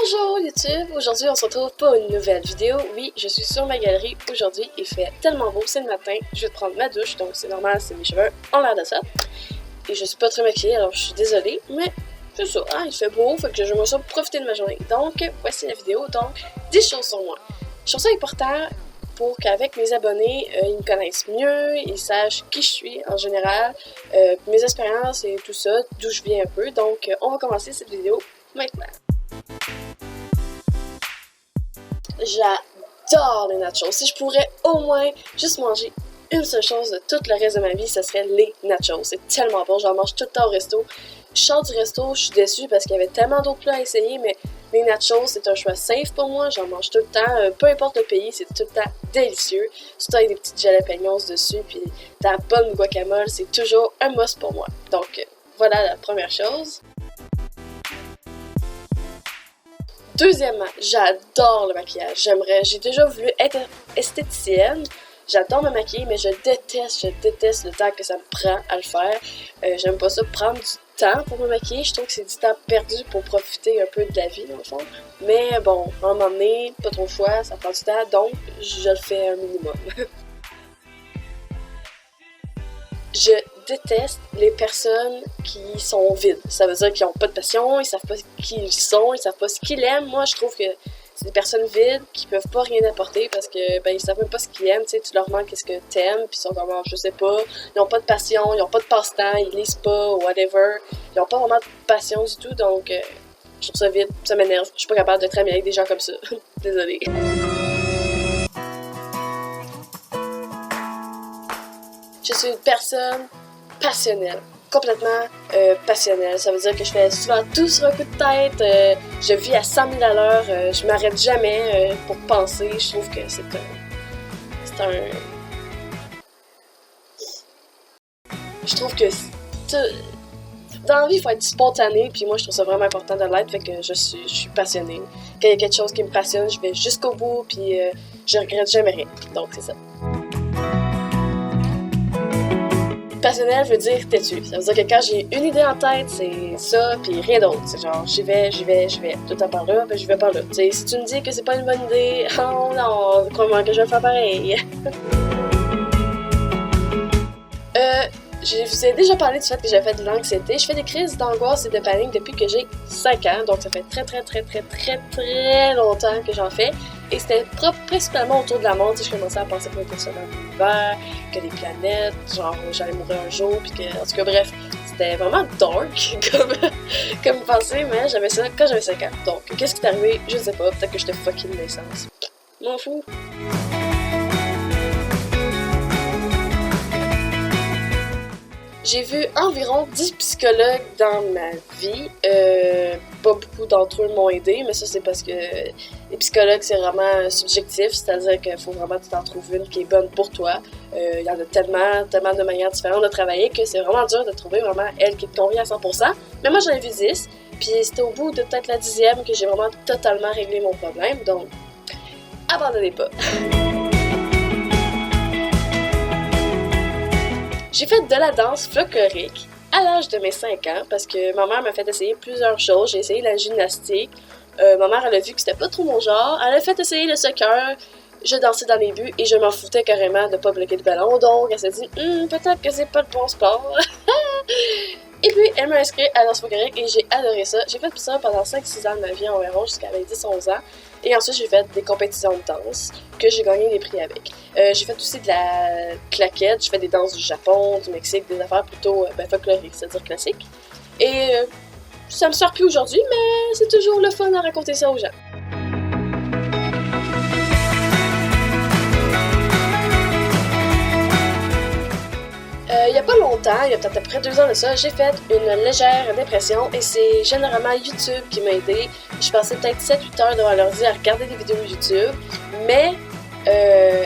Bonjour YouTube, aujourd'hui on se retrouve pour une nouvelle vidéo. Oui, je suis sur ma galerie aujourd'hui, il fait tellement beau, c'est le matin, je vais prendre ma douche, donc c'est normal, c'est mes cheveux ont l'air de ça. Et je suis pas très maquillée, alors je suis désolée, mais c'est ça, hein, il fait beau, fait que j'aimerais ça profiter de ma journée. Donc, voici la vidéo, donc 10 choses sur moi. Je trouve ça important pour qu'avec mes abonnés, ils me connaissent mieux, ils sachent qui je suis en général, mes expériences et tout ça, d'où je viens un peu. Donc, on va commencer cette vidéo maintenant. J'adore les nachos. Si je pourrais au moins juste manger une seule chose de tout le reste de ma vie, ce serait les nachos. C'est tellement bon, j'en mange tout le temps au resto. Je sors du resto, je suis déçue parce qu'il y avait tellement d'autres plats à essayer, mais les nachos, c'est un choix safe pour moi. J'en mange tout le temps, peu importe le pays, c'est tout le temps délicieux. Surtout avec des petites jalapenos dessus, puis de la bonne guacamole, c'est toujours un must pour moi. Donc, voilà la première chose. Deuxièmement, j'adore le maquillage. J'ai déjà voulu être esthéticienne. J'adore me maquiller, mais je déteste le temps que ça me prend à le faire. J'aime pas ça prendre du temps pour me maquiller. Je trouve que c'est du temps perdu pour profiter un peu de la vie, dans le fond. Mais bon, à un moment donné, pas trop le choix, ça prend du temps, donc je le fais un minimum. Je déteste les personnes qui sont vides. Ça veut dire qu'ils n'ont pas de passion, ils savent pas qui ils sont, ils savent pas ce qu'ils aiment. Moi, je trouve que c'est des personnes vides qui peuvent pas rien apporter parce que ils savent même pas ce qu'ils aiment. Tu sais, tu leur demandes qu'est-ce que t'aimes, puis ils sont comme je sais pas. Ils n'ont pas de passion, ils n'ont pas de passe-temps, ils lisent pas, whatever. Ils n'ont pas vraiment de passion du tout, donc je trouve ça vide, ça m'énerve. Je suis pas capable de travailler avec des gens comme ça. Désolée. Je suis une personne passionnelle, complètement passionnelle. Ça veut dire que je fais souvent tout sur un coup de tête, je vis à 100 000 à l'heure, je m'arrête jamais pour penser. Je trouve que c'est un... Je trouve que dans la vie, il faut être spontané, puis moi, je trouve ça vraiment important de l'être, fait que je suis passionnée. Quand il y a quelque chose qui me passionne, je vais jusqu'au bout, puis je regrette jamais rien. Donc, c'est ça. Passionnel veut dire têtu. Ça veut dire que quand j'ai une idée en tête, c'est ça, puis rien d'autre. C'est genre, j'y vais. Tout le temps par là, ben j'y vais par là. T'sais, si tu me dis que c'est pas une bonne idée, oh non, crois-moi que je vais faire pareil. Je vous ai déjà parlé du fait que j'avais fait de l'anxiété. Je fais des crises d'angoisse et de panique depuis que j'ai 5 ans, donc ça fait très longtemps que j'en fais. Et c'était principalement autour de la mort, je commençais à penser pour ça dans l'univers, que les planètes, genre j'allais mourir un jour, puis que, en tout cas bref, c'était vraiment dark comme pensée, mais j'avais ça quand j'avais 5 ans. Donc, qu'est-ce qui est arrivé? Je sais pas, peut-être que j'étais fucking de naissance. M'en fous. J'ai vu environ 10 psychologues dans ma vie. Pas beaucoup d'entre eux m'ont aidé, mais ça c'est parce que les psychologues c'est vraiment subjectif, c'est-à-dire qu'il faut vraiment que tu en trouves une qui est bonne pour toi. Il y en a tellement de manières différentes de travailler que c'est vraiment dur de trouver vraiment elle qui te convient à 100%. Mais moi j'en ai vu 10, puis c'était au bout de peut-être la 10e que j'ai vraiment totalement réglé mon problème, donc abandonnez pas. J'ai fait de la danse folklorique à l'âge de mes 5 ans parce que ma mère m'a fait essayer plusieurs choses. J'ai essayé la gymnastique. Ma mère, elle a vu que c'était pas trop mon genre. Elle a fait essayer le soccer. Je dansais dans les buts et je m'en foutais carrément de pas bloquer le ballon. Donc, elle s'est dit, peut-être que c'est pas le bon sport. Et puis, elle m'a inscrit à la danse folklorique et j'ai adoré ça. J'ai fait ça pendant 5-6 ans de ma vie environ jusqu'à mes 10-11 ans. Et ensuite, j'ai fait des compétitions de danse que j'ai gagné des prix avec. J'ai fait aussi de la claquette, j'ai fait des danses du Japon, du Mexique, des affaires plutôt folkloriques, c'est-à-dire classiques. Et ça me sort plus aujourd'hui, mais c'est toujours le fun à raconter ça aux gens. Il y a pas longtemps, il y a peut-être à peu près 2 ans de ça, j'ai fait une légère dépression et c'est généralement YouTube qui m'a aidé. Je passais peut-être 7-8 heures devant l'ordi à regarder des vidéos YouTube, mais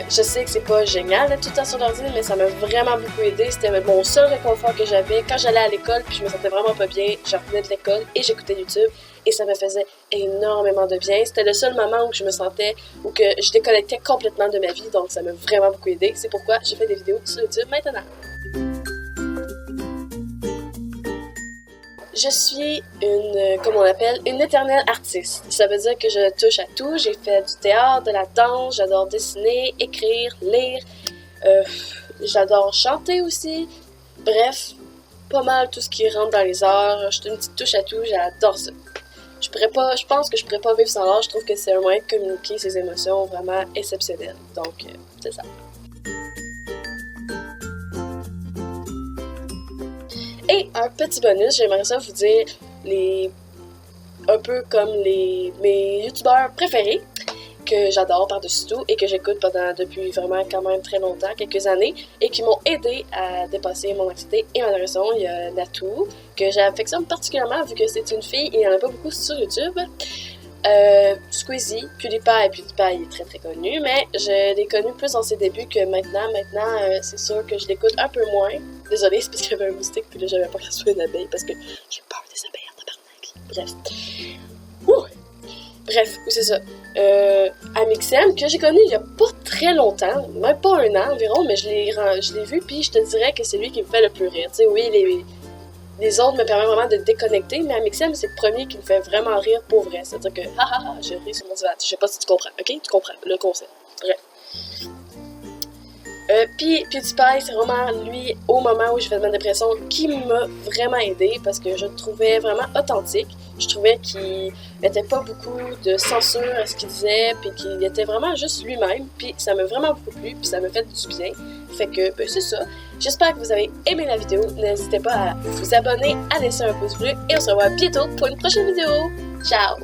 je sais que c'est pas génial d'être tout le temps sur l'ordi, mais ça m'a vraiment beaucoup aidé. C'était mon seul réconfort que j'avais quand j'allais à l'école puis je me sentais vraiment pas bien. Je revenais de l'école et j'écoutais YouTube et ça me faisait énormément de bien. C'était le seul moment où je me sentais, où que je déconnectais complètement de ma vie, donc ça m'a vraiment beaucoup aidé. C'est pourquoi j'ai fait des vidéos sur YouTube maintenant. je suis comme on appelle, une éternelle artiste. Ça veut dire que je touche à tout. J'ai fait du théâtre, de la danse, j'adore dessiner, écrire, lire. J'adore chanter aussi. Bref, pas mal tout ce qui rentre dans les arts. Je suis une petite touche à tout, j'adore ça. Je pense que je pourrais pas vivre sans l'art. Je trouve que c'est un moyen de communiquer ses émotions vraiment exceptionnel. Donc, c'est ça. Et un petit bonus, j'aimerais ça vous dire un peu comme mes youtubeurs préférés que j'adore par-dessus tout et que j'écoute depuis vraiment quand même très longtemps, quelques années, et qui m'ont aidé à dépasser mon anxiété et ma dépression. Il y a Natou, que j'affectionne particulièrement vu que c'est une fille et il n'y en a pas beaucoup sur YouTube. Squeezie, PewDiePie est très très connu, mais je l'ai connu plus dans ses débuts que maintenant. Maintenant, c'est sûr que je l'écoute un peu moins. Désolée, c'est parce qu'il y avait un moustique, puis là j'avais pas qu'il soit une abeille parce que j'ai peur des abeilles en tabarnak. Bref, c'est ça. Amixem, que j'ai connu il y a pas très longtemps, même pas un an environ, mais je l'ai vu, puis je te dirais que c'est lui qui me fait le plus rire. Tu sais, oui, les autres me permettent vraiment de déconnecter, mais Amixem, c'est le premier qui me fait vraiment rire pour vrai. C'est-à-dire que, je ris sur mon divan. Je sais pas si tu comprends, ok? Tu comprends le concept. Bref. Puis PewDiePie, c'est vraiment lui, au moment où j'ai fait ma dépression, qui m'a vraiment aidé parce que je le trouvais vraiment authentique. Je trouvais qu'il mettait pas beaucoup de censure à ce qu'il disait, puis qu'il était vraiment juste lui-même. Puis ça m'a vraiment beaucoup plu, puis ça m'a fait du bien. Fait que, c'est ça. J'espère que vous avez aimé la vidéo. N'hésitez pas à vous abonner, à laisser un pouce bleu, et on se revoit bientôt pour une prochaine vidéo. Ciao!